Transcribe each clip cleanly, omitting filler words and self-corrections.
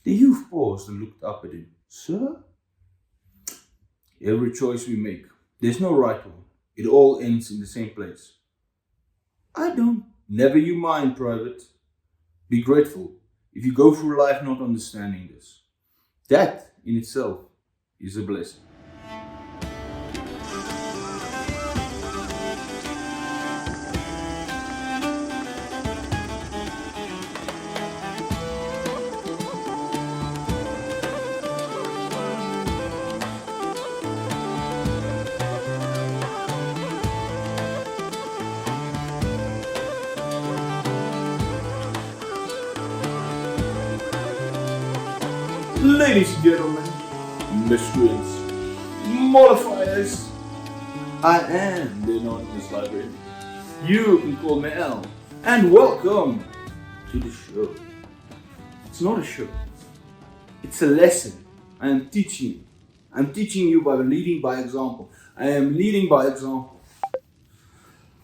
The youth paused and looked up at him. Sir? Every choice we make, there's no right one. It all ends in the same place. I don't. Never you mind, Private. Be grateful if you go through life not understanding this. That in itself is a blessing. Ladies and gentlemen, miscreants, modifiers, I am the anonymous librarian. You can call me Al, and welcome to the show. It's not a show, it's a lesson. I am teaching you. I'm teaching you by leading by example. I am leading by example.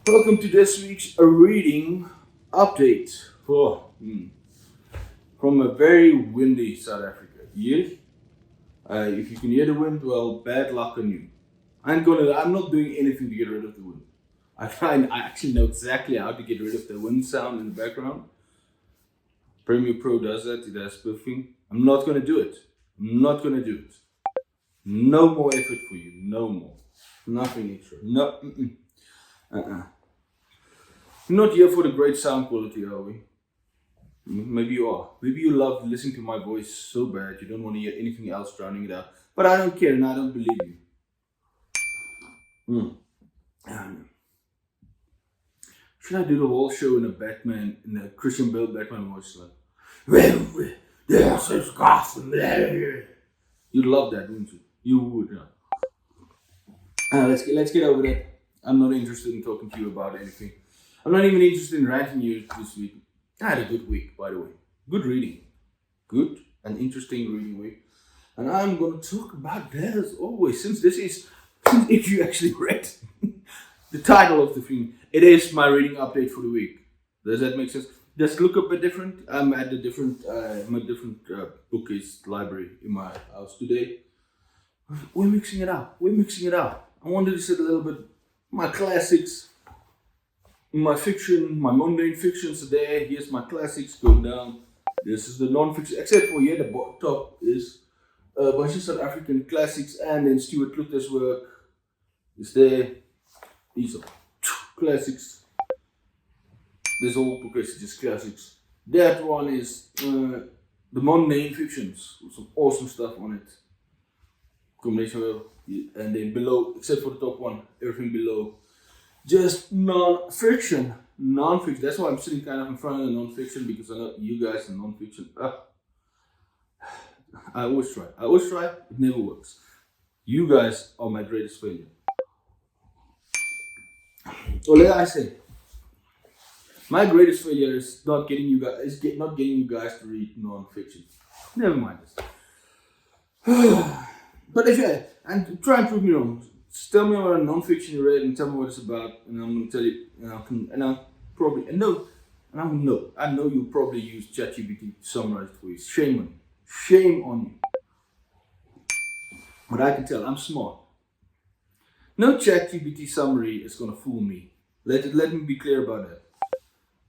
Welcome to this week's reading update from a very windy South Africa. Here, if you can hear the wind, well, bad luck on you. I'm not doing anything to get rid of the wind. I actually know exactly how to get rid of the wind sound in the background. Premiere Pro does that, it has spoofing. I'm not gonna do it. No more effort for you, no more. Nothing extra. No, Not here for the great sound quality, are we? Maybe you are. Maybe you love listening to my voice so bad you don't want to hear anything else drowning it out. But I don't care and I don't believe you. Should I do the whole show in a Christian Bale Batman voice? Like, this is Gotham. You'd love that, wouldn't you? You would, yeah. Let's get over that. I'm not interested in talking to you about anything. I'm not even interested in ranting you this week. I had a good week, by the way. Good reading. Good and interesting reading week. And I'm going to talk about that as always, since this is, if you actually read the title of the thing, it is my reading update for the week. Does that make sense? Just look up I'm at my different bookcase library in my house today. We're mixing it up. I wanted to sit a little bit, my classics. My fiction, my mundane fictions are there. Here's my classics going down. This is the non-fiction, except for here, the top is a bunch of South African classics, and then Stuart Klutter's work is there. These are classics. This whole book is just classics. That one is the Mundane Fictions, with some awesome stuff on it. Combination, and then below, except for the top one, everything below. Just non-fiction. That's why I'm sitting kind of in front of the non-fiction, because I know you guys are non-fiction. I always try. It never works. You guys are my greatest failure. Or let I say, my greatest failure is not getting you guys to read non-fiction. Never mind this. But if you and try and prove me wrong. Just tell me what a non-fiction you read and tell me what it's about, and I'm going to tell you, I know you'll probably use ChatGPT to summarize it for you. Shame on you. But I can tell, I'm smart. No ChatGPT summary is going to fool me. Let me be clear about that.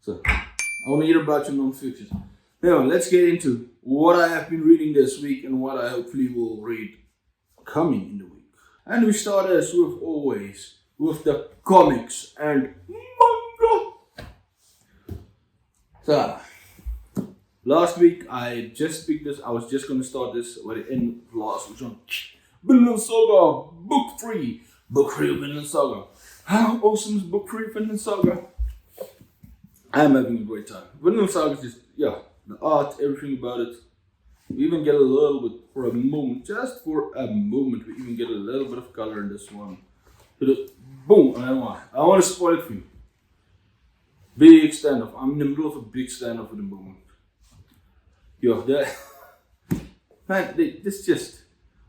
So, I want to hear about your non-fiction. Now, let's get into what I have been reading this week and what I hopefully will read coming in the week. And we start as with always with the comics and manga. So, last week I just picked this. I was just going to start this at the end of last week on Vinland Saga Book 3 of Vinland Saga. How awesome is Book 3 of Vinland Saga? I'm having a great time. Vinland Saga is just, the art, everything about it. We even get a little bit, for a moment, we even get a little bit of color in this one. Boom, I want to spoil it for you. Big standoff. I'm in the middle of a big standoff at the moment.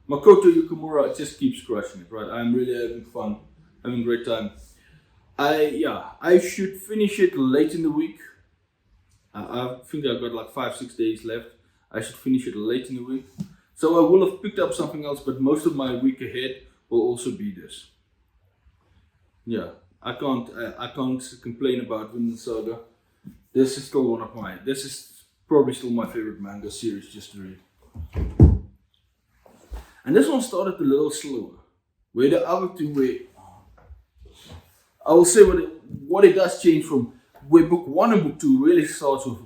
Makoto Yukamura just keeps crushing it, right? I'm really having fun, having a great time. I should finish it late in the week. I think I've got like 5-6 days left. I should finish it late in the week. So I will have picked up something else, but most of my week ahead will also be this. Yeah, I can't complain about Vinland Saga. This is still this is probably still my favorite manga series just to read. And this one started a little slower. Where the other two I will say what it does change from where book 1 and book 2 really starts with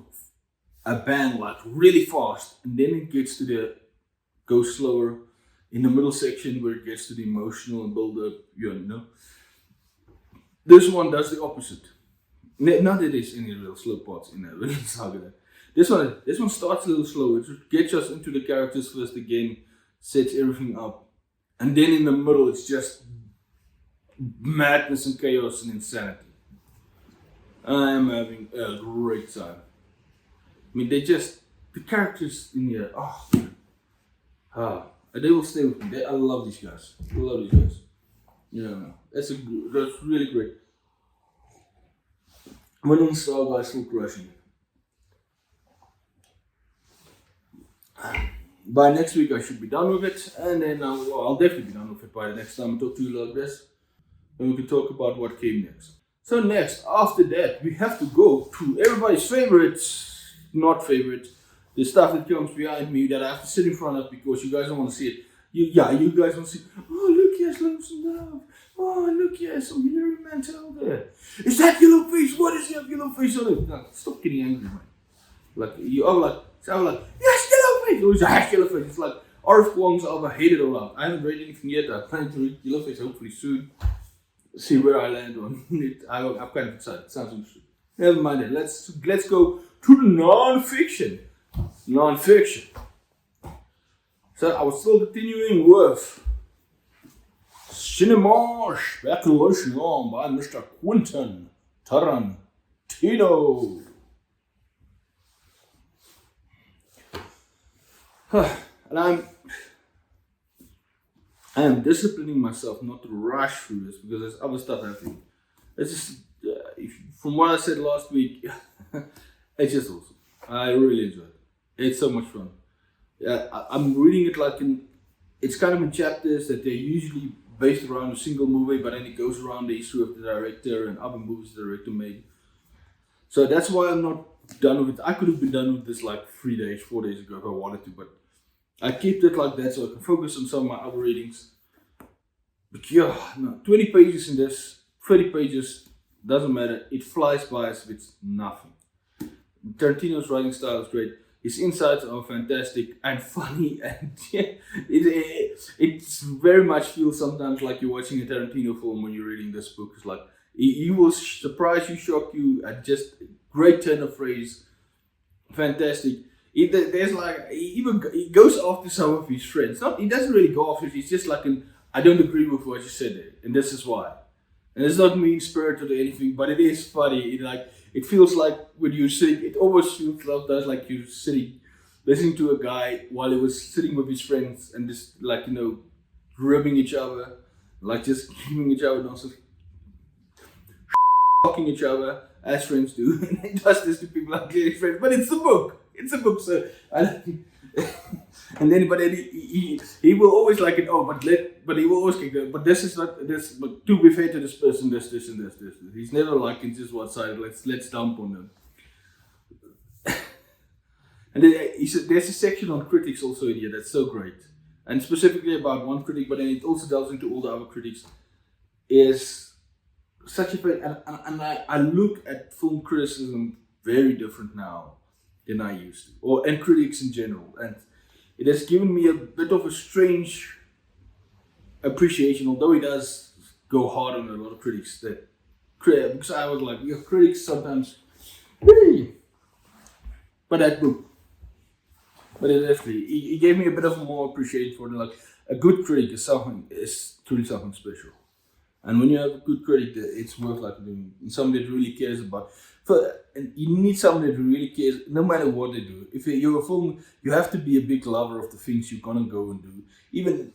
a bang, like really fast, and then it gets to goes slower in the middle section where it gets to the emotional and build up, This one does the opposite. Not that there's any real slow parts in the saga. This one starts a little slow. It gets us into the characters first again, sets everything up, and then in the middle it's just madness and chaos and insanity. I am having a great time. I mean, the characters in here, they will stay with me. I love these guys. Yeah, that's really great. Mundane Saga is still crushing it. By next week I should be done with it, and then I'll definitely be done with it by the next time I talk to you like this. Then we can talk about what came next. So next, after that, we have to go to everybody's favorite, not favorite, the stuff that comes behind me that I have to sit in front of because you guys don't want to see it. You guys want to see, oh look, yes, Loves and Love. Oh look, yes, some Hilary Mantel there. Is that yellow face? What is that yellow face on it? No, stop getting angry, man. Like, you are like, sound like, yes, yellow face! Always has yellow face. It's like, R.F. Kuang's album, I hate it all out. I haven't read anything yet. I plan to read Yellow Face hopefully soon. See where I land on it. I'm kind of excited. It sounds interesting. Never mind it. Let's go to the non-fiction. Non-fiction. So I was still continuing with Cinema Speculation by Mr. Quentin Tarantino. And I am disciplining myself not to rush through this because there's other stuff happening. It's just, from what I said last week, it's just awesome. I really enjoy it. It's so much fun. Yeah, I'm reading it it's kind of in chapters that they're usually based around a single movie, but then it goes around the history of the director and other movies the director made. So that's why I'm not done with it. I could have been done with this 4 days ago if I wanted to, but I kept it like that so I can focus on some of my other readings. But 20 pages in this, 30 pages, doesn't matter. It flies by as if it's nothing. Tarantino's writing style is great. His insights are fantastic and funny, and it very much feels sometimes like you're watching a Tarantino film when you're reading this book. It's like he will surprise you, shock you, at just great turn of phrase, fantastic. He goes after some of his friends. He doesn't really go after it. He's just like I don't agree with what you said there, and this is why. And it's not mean spirited or anything, but it is funny. It feels like when you're sitting, it almost feels like you're sitting, listening to a guy while he was sitting with his friends and just rubbing each other, just giving each other nonsense, fucking each other as friends do. And he does this to people like his friends, but it's a book. It's a book, so and then he will always like it. But he will always go. But this is not this. But to be fair to this person, this and this. He's never like it's just one side. Let's dump on them. And then there's a section on critics also in here that's so great, and specifically about one critic. But then it also delves into all the other critics. Is such a and I look at film criticism very different now than I used to, and critics in general, and it has given me a bit of a strange appreciation, although he does go hard on a lot of critics, because I was like, critics sometimes, but that book, but it definitely, he gave me a bit of more appreciation for it. A good critic is truly something special, and when you have a good critic, it's worth doing, somebody that really cares about. And you need someone that really cares, no matter what they do. If you're a film, you have to be a big lover of the things you're gonna go and do. Even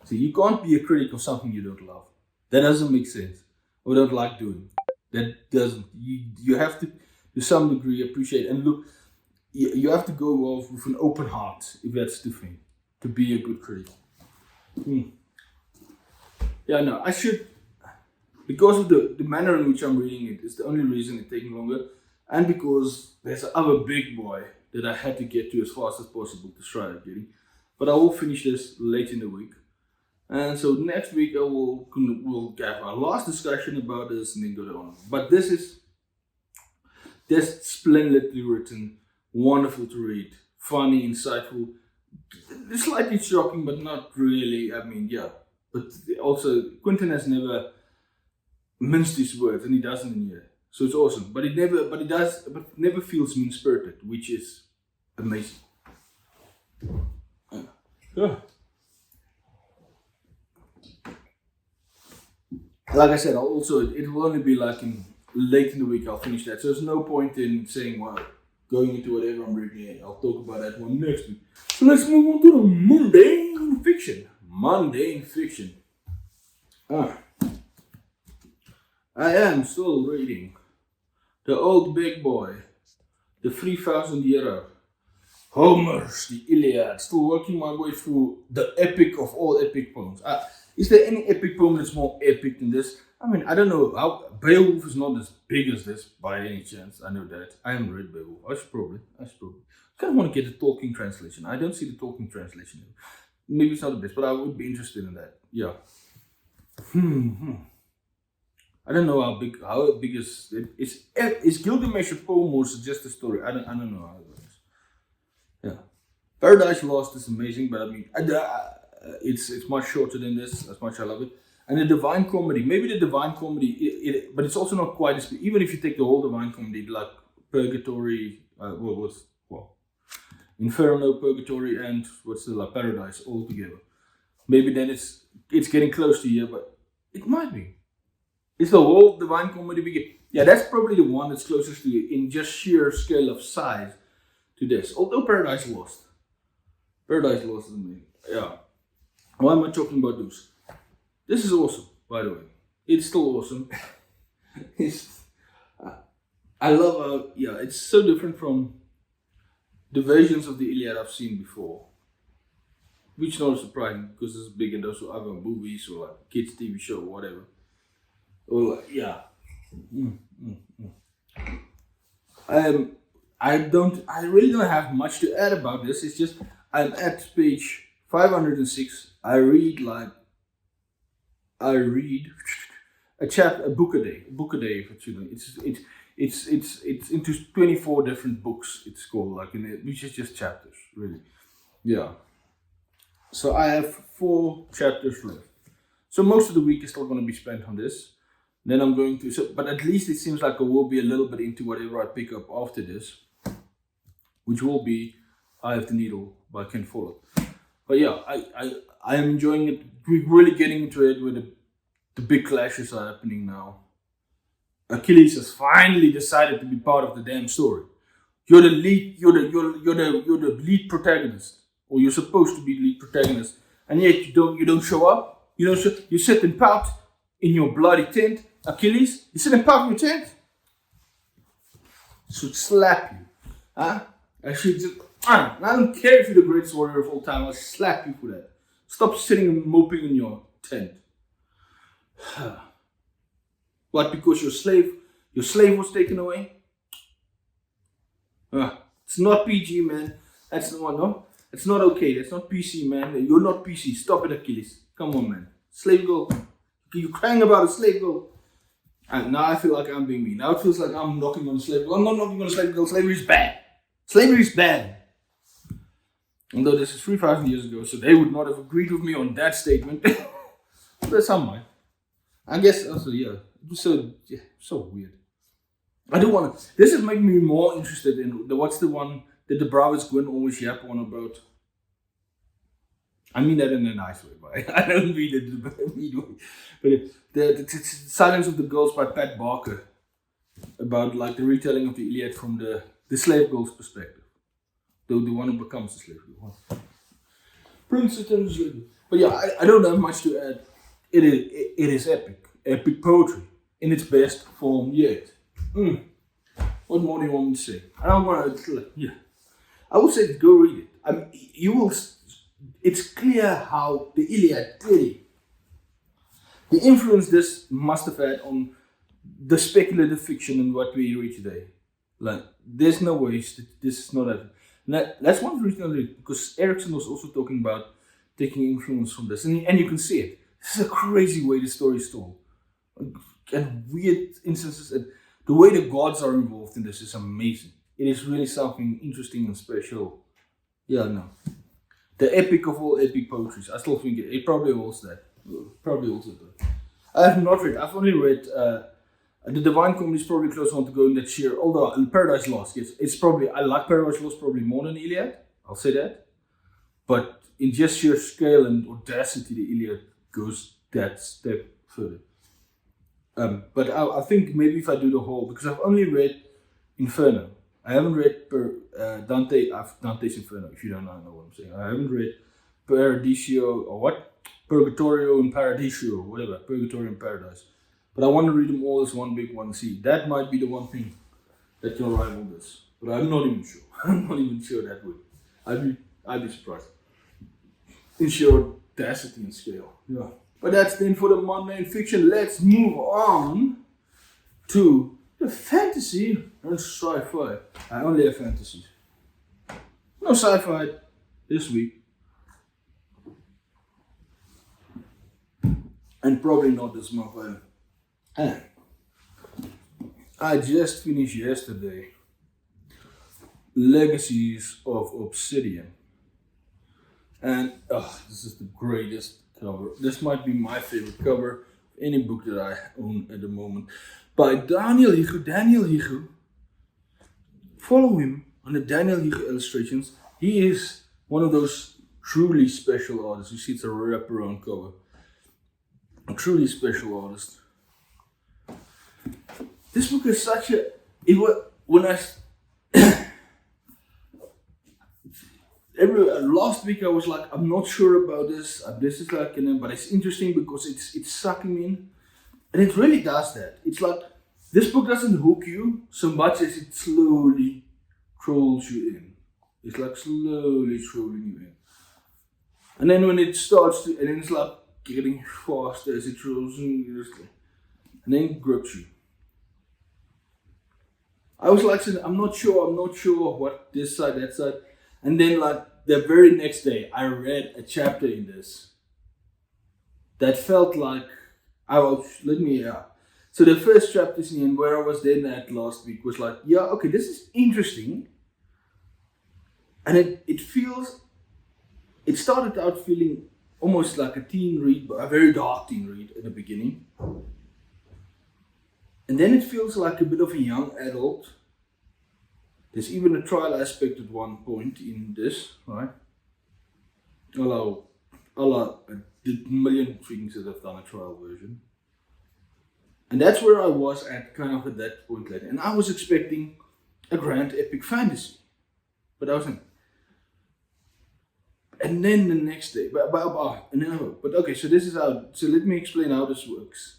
so, you can't be a critic of something you don't love. That doesn't make sense. Or don't like doing. That doesn't. You have to, to some degree, appreciate. And look, you have to go off with an open heart, if that's the thing, to be a good critic. Yeah, no, I should, because of the manner in which I'm reading it is the only reason it's taking longer, and because there's another big boy that I had to get to as fast as possible to try getting. But I will finish this late in the week. And so next week we'll have our last discussion about this and then go on. But this is splendidly written, wonderful to read, funny, insightful, slightly shocking, but not really. I mean, yeah. But also, Quentin has never minced his words, and he doesn't in here. So it's awesome. But it never feels mean-spirited, which is amazing. Yeah. Like I said, it will only be like late in the week I'll finish that. So there's no point in saying, well, going into whatever I'm reading. I'll talk about that one next week. So let's move on to the Mundane Fiction. Mundane Fiction. I am still reading the old big boy, the 3,000-year Homer's The Iliad. Still working my way through the epic of all epic poems. Is there any epic poem that's more epic than this? I mean, I don't know. Beowulf is not as big as this by any chance. I know that. I haven't read Beowulf. I should probably. I kind of want to get the talking translation. I don't see the talking translation. Maybe it's not the best, but I would be interested in that. Yeah. I don't know how big is it. Is Gilgamesh a poem or is it just a story? I don't know how it is. Yeah. Paradise Lost is amazing, but I mean, it's much shorter than this, as much as I love it. And the Divine Comedy, maybe the Divine Comedy, but it's also not quite as, even if you take the whole Divine Comedy, like Purgatory, Inferno, Purgatory, and Paradise all together. Maybe then it's getting close to here, but it might be. Is the whole Divine Comedy begin? Yeah, that's probably the one that's closest to you in just sheer scale of size to this. Although Paradise Lost. Paradise Lost is amazing. Yeah. Why am I talking about those? This is awesome, by the way. It's still awesome. I love how, it's so different from the versions of the Iliad I've seen before. Which is not surprising because it's big in those other movies or like kids TV show or whatever. Or I really don't have much to add about this. It's just I'm at page 506. I read a book a day for children. It's into 24 different books. It's called which is just chapters, really. Yeah. So I have 4 chapters left. So most of the week is still going to be spent on this. Then I'm going to, but at least it seems like I will be a little bit into whatever I pick up after this, which will be Eye of the Needle by Ken Follett. But yeah, I am enjoying it. We're really getting into it where the big clashes are happening now. Achilles has finally decided to be part of the damn story. You're the lead protagonist, or you're supposed to be the lead protagonist, and yet you don't show up. You sit and pout in your bloody tent. Achilles, you sit and pout in your tent. I should slap you, huh? I should just. I don't care if you're the greatest warrior of all time. I'll slap you for that. Stop sitting and moping in your tent. What? Because your slave was taken away? It's not PG, man. That's not no. It's not okay. That's not PC, man. You're not PC. Stop it, Achilles. Come on, man. Slave girl. You're crying about a slave girl. And now I feel like I'm being mean. Now it feels like I'm knocking on a slave girl. I'm not knocking on a slave girl. Slavery is bad. Slavery is bad. Although this is 3,000 years ago, so they would not have agreed with me on that statement. But some might. I guess also, it was so weird. I do want to. This is making me more interested in what's the one that the Brouwers Gwyn always yap on about. I mean that in a nice way, but I don't mean it but the Silence of the Girls by Pat Barker, about the retelling of the Iliad from the slave girl's perspective, the one who becomes a slave girl. Princess, but yeah, I don't have much to add. It is epic poetry in its best form yet. What more do you want me to say? I don't want to. I would say go read it. I mean, you will. It's clear how the Iliad clearly, the influence this must have had on the speculative fiction and what we read today. Like, there's no way this is not a. That's one reason I read, because Erickson was also talking about taking influence from this, and you can see it. This is a crazy way the story is told, and weird instances, and the way the gods are involved in this is amazing. It is really something interesting and special. Yeah, no. The epic of all epic poetries. I still think it probably holds that. Probably holds that. I have not read. I've only read the Divine Comedy is probably close on to go in that sheer. Although Paradise Lost, yes, it's probably I like Paradise Lost probably more than Iliad. I'll say that. But in just sheer scale and audacity, the Iliad goes that step further. But I think maybe if I do the whole, because I've only read Inferno. I haven't read Dante's Inferno, if you don't know what I'm saying. I haven't read Paradiso, or what? Purgatorio and Paradiso, or whatever. Purgatorio and Paradise. But I want to read them all as one big one. See, that might be the one thing that can rival this. But I'm not even sure. I'm not even sure that would. I'd be surprised. In sheer audacity and scale. Yeah. But that's the end for the Mundane Fiction. Let's move on to the fantasy and sci-fi. I only have fantasies. No sci-fi this week. And probably not this month either. I just finished yesterday Legacies of Obsidian. And this is the greatest cover. This might be my favorite cover of any book that I own at the moment. By Daniel Higu. Follow him on the Daniel Higu illustrations. He is one of those truly special artists. You see, it's a wraparound cover. A truly special artist. This book is such a. It was when I. Last week I was like, I'm not sure about this. This is like, but it's interesting because it's sucking me in, and it really does that. It's like this book doesn't hook you so much as it slowly trolls you in. It's like slowly trolling you in, and then when it starts to, and then it's like getting faster as it trolls you, and then it grips you. I was like saying, I'm not sure what this side, that side. And then like the very next day, I read a chapter in this that felt like, So the first chapter in where I was then at last week was like, yeah, okay, this is interesting. And it started out feeling almost like a teen read, but a very dark teen read at the beginning. And then it feels like a bit of a young adult. There's even a trial aspect at one point in this, right? Although the million things that have done a trial version. And that's where I was at kind of at that point later. And I was expecting a grand epic fantasy. But I wasn't. And then the next day, but okay, so this is how, so let me explain how this works.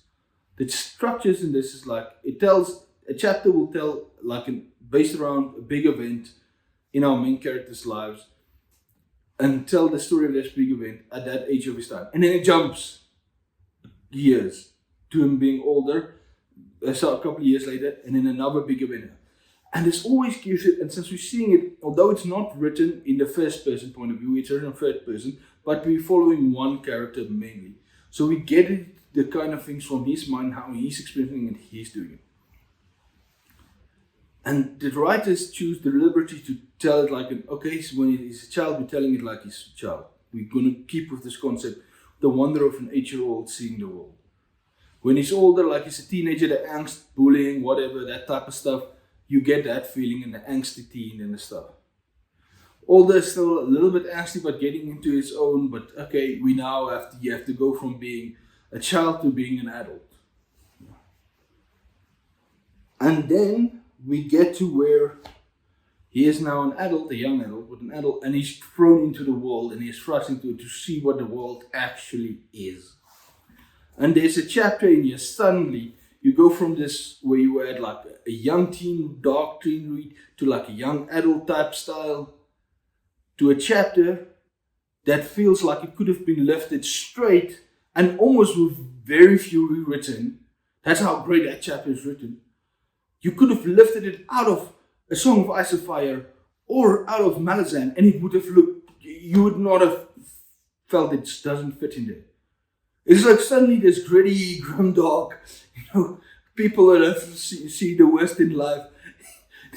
The structures in this is like, a chapter will tell like based around a big event in our main character's lives and tell the story of this big event at that age of his time. And then it jumps years to him being older, so a couple of years later, and then another big event. And this always gives it, and since we're seeing it, although it's not written in the first person point of view, it's written in third person, but we're following one character mainly. So we get it, the kind of things from his mind, how he's experiencing it, he's doing it. And the writers choose the liberty to tell it like, so when he's a child, we're telling it like he's a child. We're going to keep with this concept, the wonder of an 8-year-old seeing the world. When he's older, like he's a teenager, the angst, bullying, whatever, that type of stuff, you get that feeling in the angsty teen and the stuff. Older, still a little bit angsty, but getting into his own, but okay, we now you have to go from being a child to being an adult. And then we get to where he is now an adult, a young adult, but an adult, and he's thrown into the world and he's thrust into it to see what the world actually is. And there's a chapter in here, suddenly you go from this where you were at like a young teen, dark teen read to like a young adult type style, to a chapter that feels like it could have been lifted straight and almost with very few rewritten. That's how great that chapter is written. You could have lifted it out of A Song of Ice and Fire or out of Malazan, and it would have looked, you would not have felt it doesn't fit in there. It's like suddenly this gritty, grimdark, people that have see the worst in life.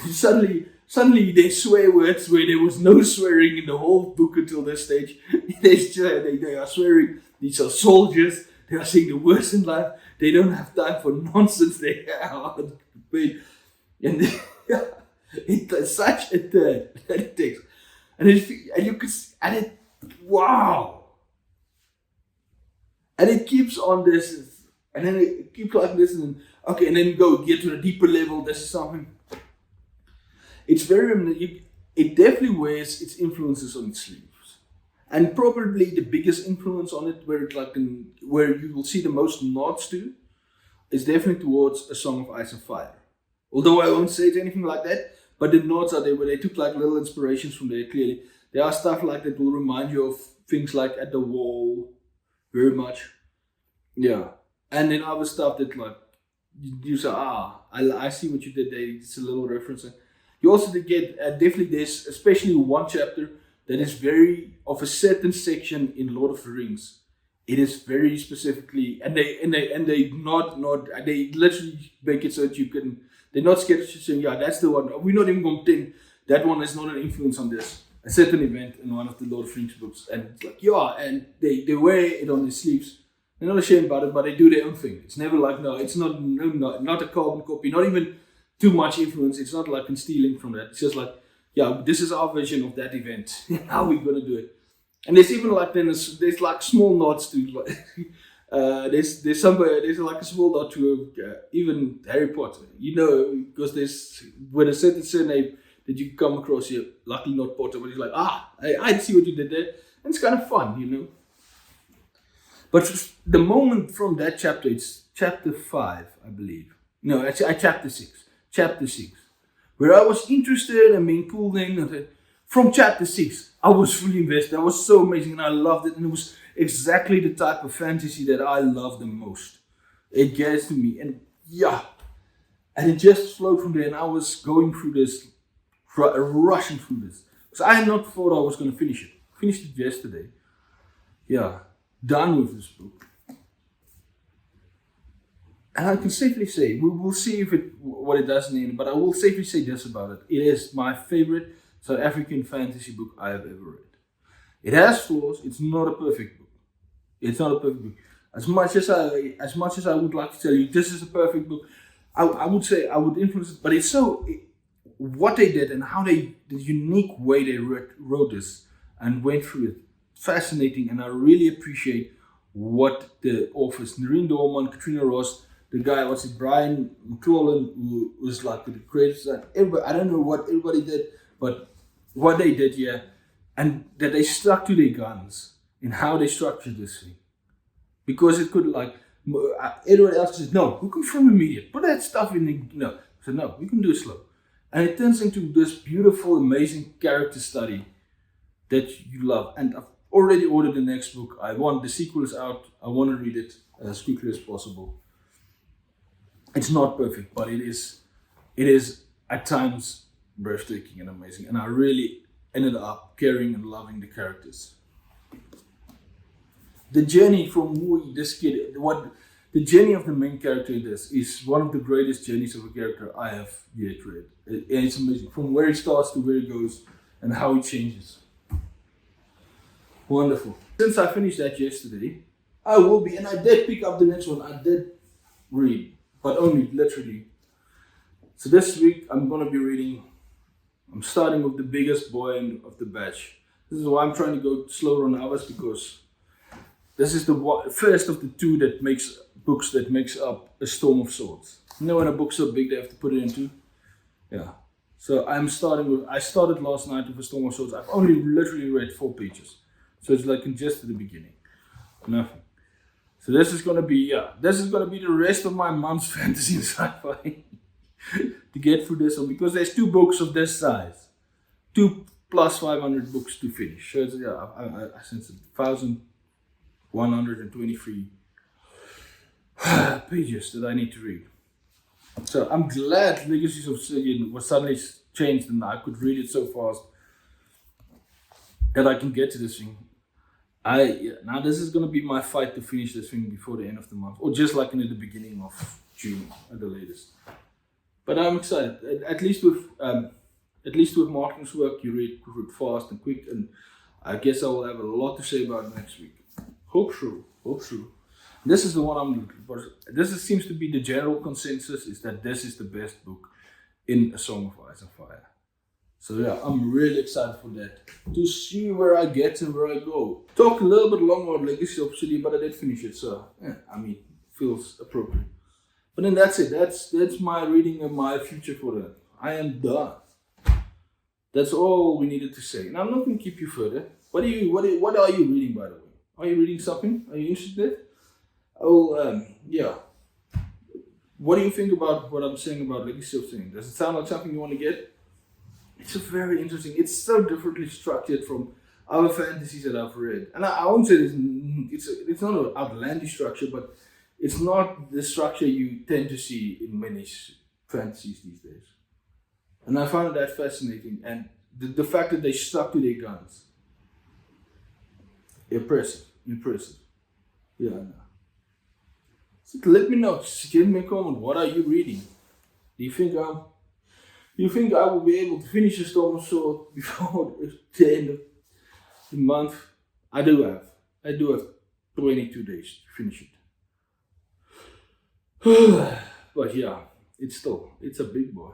Suddenly they swear words where there was no swearing in the whole book until this stage. They are swearing. These are soldiers. They are seeing the worst in life. They don't have time for nonsense. They are paid. And it's such a turn that it takes. Wow. And it keeps on this, and then it keeps like this, and okay, and then you get to a deeper level. This is something. It's very, it definitely wears its influences on its sleeves, and probably the biggest influence on it, where you will see the most nods to, is definitely towards A Song of Ice and Fire. Although I won't say it's anything like that, but the nods are there, where they took like little inspirations from there. Clearly, there are stuff like that will remind you of things like At the Wall. Very much, yeah. And then other stuff that like you say, I see what you did there. It's a little referencing. You also did get definitely this, especially one chapter that is very of a certain section in Lord of the Rings. It is very specifically, and they literally make it so that you can. They're not scared of saying, yeah, that's the one. We're not even going to pretend that one is not an influence on this. A certain event in one of the Lord of the Rings books, and it's like, yeah, and they wear it on their sleeves. They're not ashamed about it, but they do their own thing. It's never like, no, it's not a carbon copy, not even too much influence. It's not like in stealing from that. It's just like, yeah, this is our version of that event. How are we gonna do it? And there's even like there's like small nods to like there's like a small nod to even Harry Potter, because there's with a certain surname that you come across here, luckily not Potter, but he's like, I see what you did there. And it's kind of fun, But the moment from that chapter, it's chapter 5, I believe. No, actually, chapter 6. Chapter 6. Where I was interested and being pulled in. From chapter 6, I was fully invested. That was so amazing and I loved it. And it was exactly the type of fantasy that I love the most. It gets to me. And yeah. And it just flowed from there. And I was going through this. Rushing through this. Because I had not thought I was going to finish it. Finished it yesterday. Yeah. Done with this book. And I can safely say, we will see what it does in the end, but I will safely say this about it. It is my favorite South African fantasy book I have ever read. It has flaws. It's not a perfect book. It's not a perfect book. As much as I would like to tell you, this is a perfect book, I would say I would influence it, but it's so... what they did and how the unique way they wrote this and went through it, fascinating, and I really appreciate what the authors, Noreen Dorman, Katrina Ross, the guy, Brian McClellan, who was like the creators, I don't know what everybody did, but what they did, yeah, and that they stuck to their guns in how they structured this thing. Because it could, like, everybody else says, no, we can film immediate, put that stuff in the, so no, we can do it slow. And it turns into this beautiful, amazing character study that you love. And I've already ordered the next book. The sequel is out. I want to read it as quickly as possible. It's not perfect, but it is at times breathtaking and amazing. And I really ended up caring and loving the characters. The journey from the journey of the main character in this is one of the greatest journeys of a character I have yet read. It's amazing. From where he starts to where he goes and how he changes. Wonderful. Since I finished that yesterday, I will be, and I did pick up the next one. I did read, but only literally. So this week I'm going to be reading, I'm starting with the biggest boy of the batch. This is why I'm trying to go slower on others, because this is the first of the two books that makes up A Storm of Swords. When a book's so big they have to put it into. Yeah. So I started last night with A Storm of Swords. I've only literally read 4 pages. So it's like just at the beginning. Nothing. So this is gonna be the rest of my month's fantasy and sci-fi to get through this one, because there's 2 books of this size. 2 plus 500 books to finish. So it's, I since 1,123 pages that I need to read. So I'm glad Legacies of Obsidian was suddenly changed and I could read it so fast that I can get to this thing. Now this is gonna be my fight to finish this thing before the end of the month, or just like in the beginning of June at the latest. But I'm excited. At least with Martin's work, you read fast and quick, and I guess I will have a lot to say about it next week. Hope so. This is the one I'm looking for. Seems to be the general consensus, is that this is the best book in A Song of Ice and Fire. So yeah, I'm really excited for that. To see where I get and where I go. Talk a little bit longer on Legacy of Obsidian, but I did finish it, so feels appropriate. But then that's it. That's my reading and my future for that. I am done. That's all we needed to say. Now I'm not going to keep you further. What are you reading, by the way? Are you reading something? Are you interested? What do you think about what I'm saying about Legacy of Obsidian? Does it sound like something you want to get? It's very interesting. It's so differently structured from other fantasies that I've read. And I won't say it's not an outlandish structure, but it's not the structure you tend to see in many fantasies these days. And I found that fascinating. And the fact that they stuck to their guns. Impressive. Yeah, no. So let me know. Just give me a comment. What are you reading? Do you think I will be able to finish the Storm of Sword before the end of the month? I do have 22 days to finish it. But yeah, it's a big boy.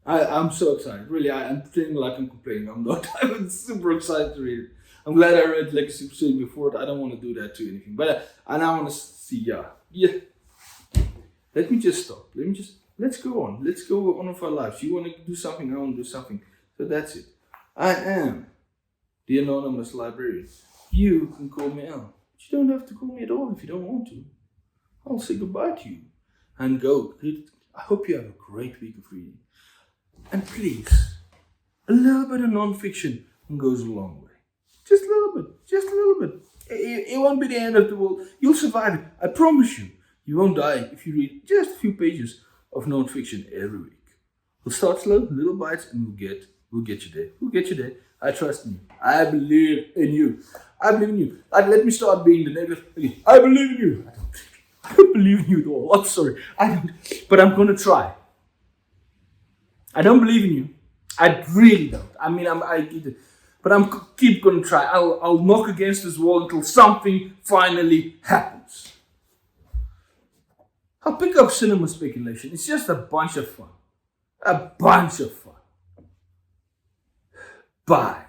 I'm so excited. Really, I'm feeling like I'm complaining. I'm not. I'm super excited to read it. I'm glad I read Legacy of Obsidian before. I don't want to do that to anything. But I now want to see, yeah. Let me just stop. Let's go on. Let's go on with our lives. You want to do something, I want to do something. So that's it. I am the Anonymous Librarian. You can call me Al. But you don't have to call me at all if you don't want to. I'll say goodbye to you. And go. I hope you have a great week of reading. And please, a little bit of non-fiction goes a long way. Just a little bit. It won't be the end of the world. You'll survive it. I promise you. You won't die if you read just a few pages of non-fiction every week. We'll start slow, little bites, and we'll get you there. We'll get you there. I trust in you. I believe in you. Let me start being the negative again. I believe in you. I don't believe in you at all. I'm sorry. I don't. But I'm gonna try. I don't believe in you. I really don't. But I'm keep gonna try. I'll knock against this wall until something finally happens. I'll pick up cinema speculation. It's just a bunch of fun. Bye.